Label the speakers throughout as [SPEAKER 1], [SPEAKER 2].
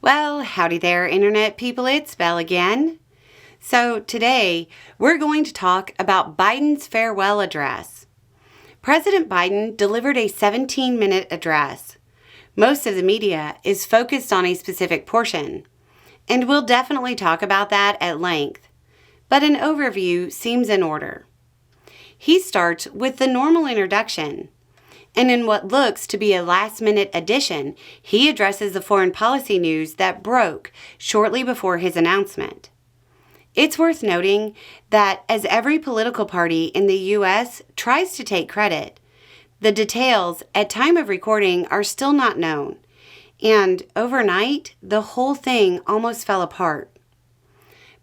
[SPEAKER 1] Well, howdy there, Internet people. It's Belle again. So today, we're going to talk about Biden's farewell address. President Biden delivered a 17-minute address. Most of the media is focused on a specific portion, and we'll definitely talk about that at length. But an overview seems in order. He starts with the normal introduction, and in what looks to be a last-minute addition, he addresses the foreign policy news that broke shortly before his announcement. It's worth noting that as every political party in the U.S. tries to take credit, the details at time of recording are still not known, and overnight, the whole thing almost fell apart.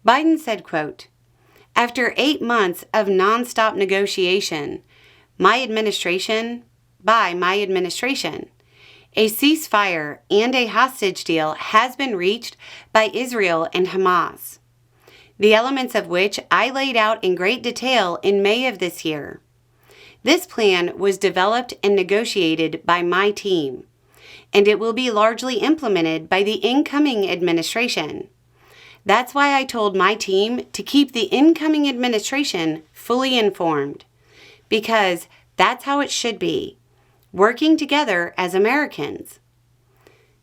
[SPEAKER 1] Biden said, quote, "After 8 months of nonstop negotiation, by my administration, a ceasefire and a hostage deal has been reached by Israel and Hamas, the elements of which I laid out in great detail in May of this year. This plan was developed and negotiated by my team, and it will be largely implemented by the incoming administration. That's why I told my team to keep the incoming administration fully informed, because that's how it should be. Working together as Americans."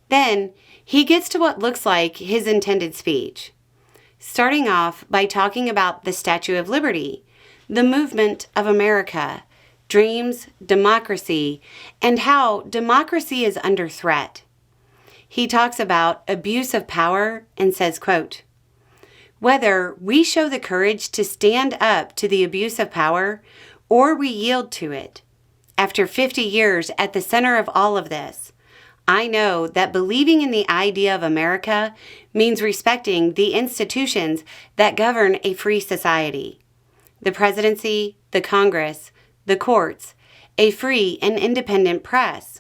[SPEAKER 1] Then he gets to what looks like his intended speech, starting off by talking about the Statue of Liberty, the movement of America, dreams, democracy, and how democracy is under threat. He talks about abuse of power and says, quote, "Whether we show the courage to stand up to the abuse of power or we yield to it, after 50 years at the center of all of this, I know that believing in the idea of America means respecting the institutions that govern a free society: the presidency, the Congress, the courts, a free and independent press.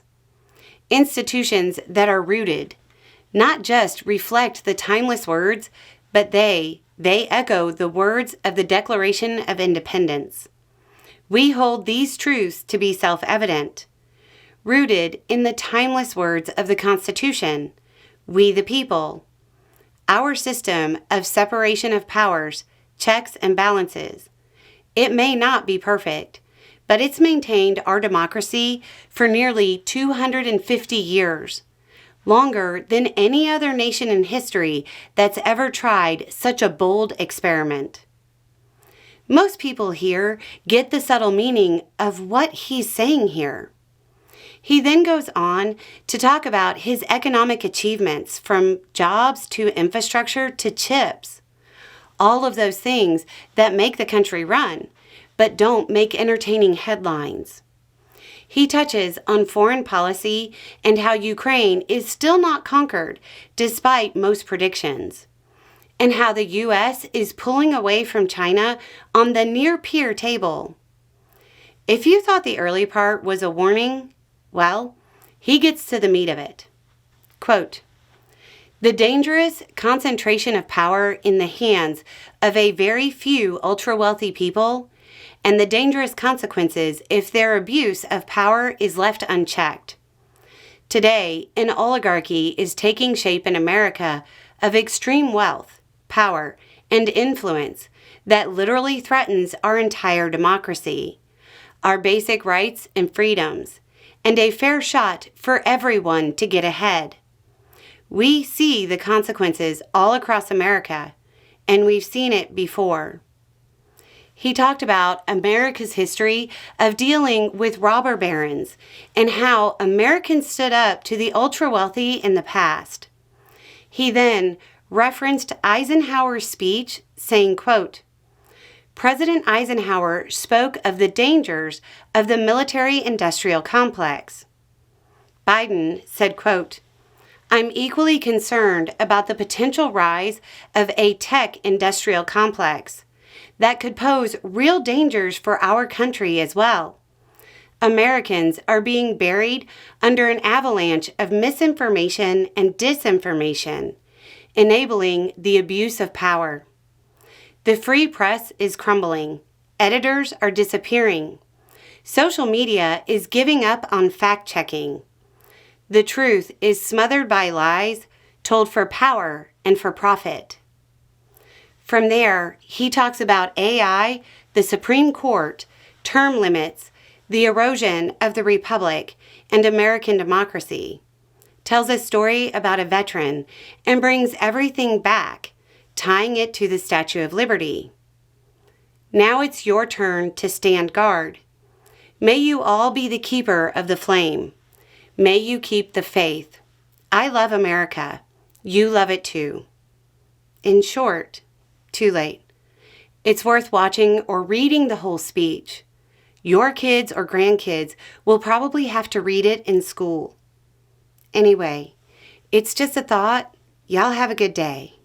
[SPEAKER 1] Institutions that are rooted, not just reflect the timeless words, but they echo the words of the Declaration of Independence. We hold these truths to be self-evident, rooted in the timeless words of the Constitution, we the people. Our system of separation of powers, checks and balances. It may not be perfect, but it's maintained our democracy for nearly 250 years, longer than any other nation in history that's ever tried such a bold experiment." Most people here get the subtle meaning of what he's saying here. He then goes on to talk about his economic achievements, from jobs to infrastructure to chips. All of those things that make the country run, but don't make entertaining headlines. He touches on foreign policy and how Ukraine is still not conquered despite most predictions, and how the U.S. is pulling away from China on the near-peer table. If you thought the early part was a warning, well, he gets to the meat of it. Quote, "The dangerous concentration of power in the hands of a very few ultra-wealthy people, and the dangerous consequences if their abuse of power is left unchecked. Today, an oligarchy is taking shape in America of extreme wealth, power, and influence that literally threatens our entire democracy, our basic rights and freedoms, and a fair shot for everyone to get ahead. We see the consequences all across America, and we've seen it before." He talked about America's history of dealing with robber barons and how Americans stood up to the ultra-wealthy in the past. He then referenced Eisenhower's speech, saying, quote, "President Eisenhower spoke of the dangers of the military-industrial complex." Biden said, quote, "I'm equally concerned about the potential rise of a tech-industrial complex that could pose real dangers for our country as well. Americans are being buried under an avalanche of misinformation and disinformation, enabling the abuse of power. The free press is crumbling. Editors are disappearing. Social media is giving up on fact-checking. The truth is smothered by lies, told for power and for profit. From there, he talks about AI, the Supreme Court, term limits, the erosion of the Republic, and American democracy. Tells a story about a veteran and brings everything back, tying it to the Statue of Liberty. Now it's your turn to stand guard. May you all be the keeper of the flame. May you keep the faith. I love America. You love it too. In short, too late. It's worth watching or reading the whole speech. Your kids or grandkids will probably have to read it in school. Anyway, it's just a thought. Y'all have a good day.